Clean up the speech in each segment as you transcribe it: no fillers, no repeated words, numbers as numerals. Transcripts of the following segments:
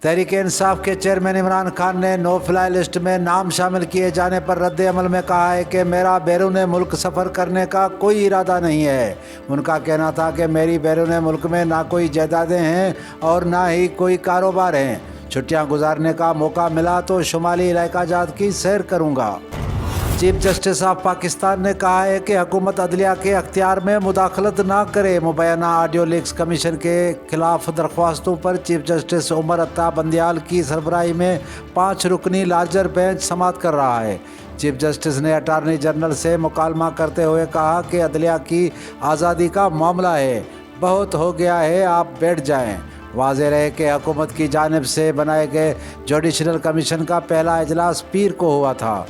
तहरीक इंसाफ के चेयरमैन इमरान खान ने no fly list में नाम शामिल किए जाने पर रद्द अमल में कहा है कि मेरा बैरून मुल्क सफ़र करने का कोई इरादा नहीं है। उनका कहना था कि मेरी बैरून मुल्क में ना कोई जायदादें हैं और ना ही कोई कारोबार हैं। छुट्टियां गुजारने का मौका मिला तो शुमाली इलाका जात की सैर करूँगा। चीफ जस्टिस ऑफ पाकिस्तान ने कहा है कि हुकूमत अदलिया के अख्तियार में मुदाखलत ना करे। मुबैना ऑडियो लीक्स कमीशन के खिलाफ दरख्वास्तों पर चीफ जस्टिस उमर अत्ता बंदियाल की सरबराही में 5 रुकनी लार्जर बेंच समाअत कर रहा है। चीफ जस्टिस ने अटारनी जनरल से मुकालमा करते हुए कहा कि अदलिया की आज़ादी का मामला है, बहुत हो गया है, आप बैठ जाएं। वाज़ेह रहे कि हुकूमत की जानिब से बनाए गए जुडिशल कमीशन का पहला इजलास पीर को हुआ था।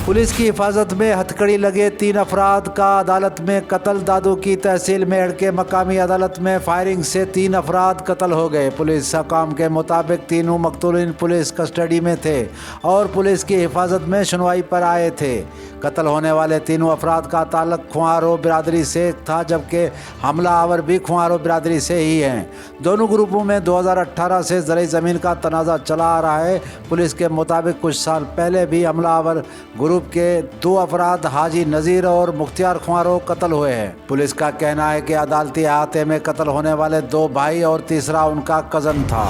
पुलिस की हिफाजत में हथकड़ी लगे 3 अफराद का अदालत में कत्ल। दादू की तहसील मेढ़ के मकामी अदालत में फायरिंग से 3 अफराद कत्ल हो गए। पुलिस हकाम के मुताबिक तीनों मकतूलीन पुलिस कस्टडी में थे और पुलिस की हिफाजत में सुनवाई पर आए थे। कत्ल होने वाले तीनों अफराद का ताल्लुक खुआरो बिरादरी से था, जबकि हमलावर भी खुआरो बिरादरी से ही हैं। दोनों ग्रुपों में 2018 से ज़रई ज़मीन का तनाज़ा चला आ रहा है। पुलिस के मुताबिक कुछ साल पहले भी हमलावर ग्रुप के 2 अफराद हाजी नज़ीर और मुख्तियार खुआरो कत्ल हुए हैं। पुलिस का कहना है कि अदालती अहाते में कत्ल होने वाले 2 भाई और तीसरा उनका कज़न था।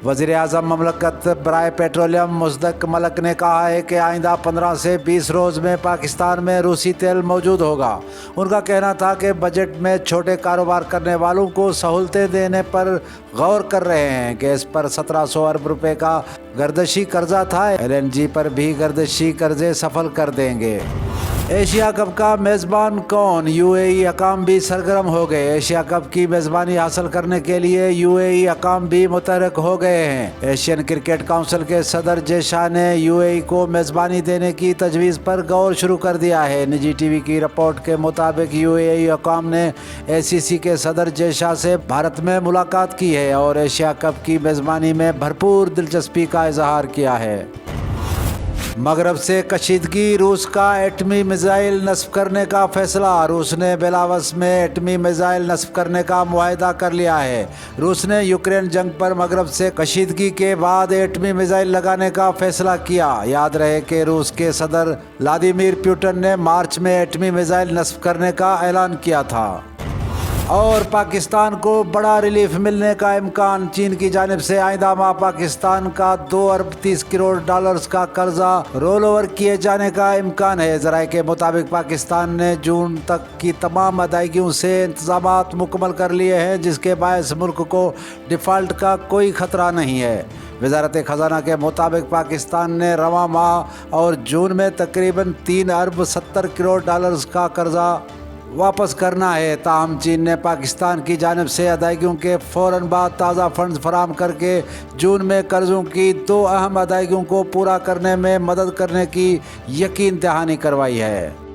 वज़ीर आज़म ममलकत बराए पेट्रोलियम मुसद्दक मलिक ने कहा है कि आइंदा 15 से 20 रोज़ में पाकिस्तान में रूसी तेल मौजूद होगा। उनका कहना था कि बजट में छोटे कारोबार करने वालों को सहूलतें देने पर गौर कर रहे हैं। गैस पर 1700 अरब रुपए का गर्दशी कर्जा था, LNG पर भी गर्दशी कर्जे सफल कर देंगे। एशिया कप का मेज़बान कौन? UAE हकाम भी सरगर्म हो गए। एशिया कप की मेज़बानी हासिल करने के लिए UAE हकाम भी मुतहर्रिक हो गए हैं। एशियन क्रिकेट काउंसिल के सदर जे शाह ने UAE को मेज़बानी देने की तजवीज़ पर गौर शुरू कर दिया है। निजी TV की रिपोर्ट के मुताबिक UAE हकाम ने ACC के सदर जे शाह से भारत में मुलाकात की है और एशिया कप की मेज़बानी में भरपूर दिलचस्पी का इजहार किया है। मगरब से कशीदगी, रूस का एटमी मिसाइल नस्ब करने का फैसला। रूस ने बेलारूस में एटमी मिसाइल नस्ब करने का मुआहदा कर लिया है। रूस ने यूक्रेन जंग पर मगरब से कशीदगी के बाद एटमी मिसाइल लगाने का फैसला किया। याद रहे कि रूस के सदर व्लादिमीर पुतिन ने मार्च में एटमी मिसाइल नस्ब करने का ऐलान किया था। और पाकिस्तान को बड़ा रिलीफ मिलने का इम्कान। चीन की जानिब से आइंदा माह पाकिस्तान का 2 अरब 30 करोड़ डॉलर्स का कर्जा रोल ओवर किए जाने का इम्कान है। ज़राए के मुताबिक पाकिस्तान ने जून तक की तमाम अदायगियों से इंतजामात मुकम्मल कर लिए हैं, जिसके बायस मुल्क को डिफ़ॉल्ट का कोई ख़तरा नहीं है। वज़ारत ख़जाना के मुताबिक पाकिस्तान ने रवां माह और जून में तकरीबन 3 अरब 70 करोड़ डॉलर्स का कर्जा वापस करना है। ताहम चीन ने पाकिस्तान की जानिब से अदायगियों के फ़ौरन बाद ताज़ा फंड्स फराहम करके जून में कर्ज़ों की 2 अहम अदायगियों को पूरा करने में मदद करने की यकीन दहानी करवाई है।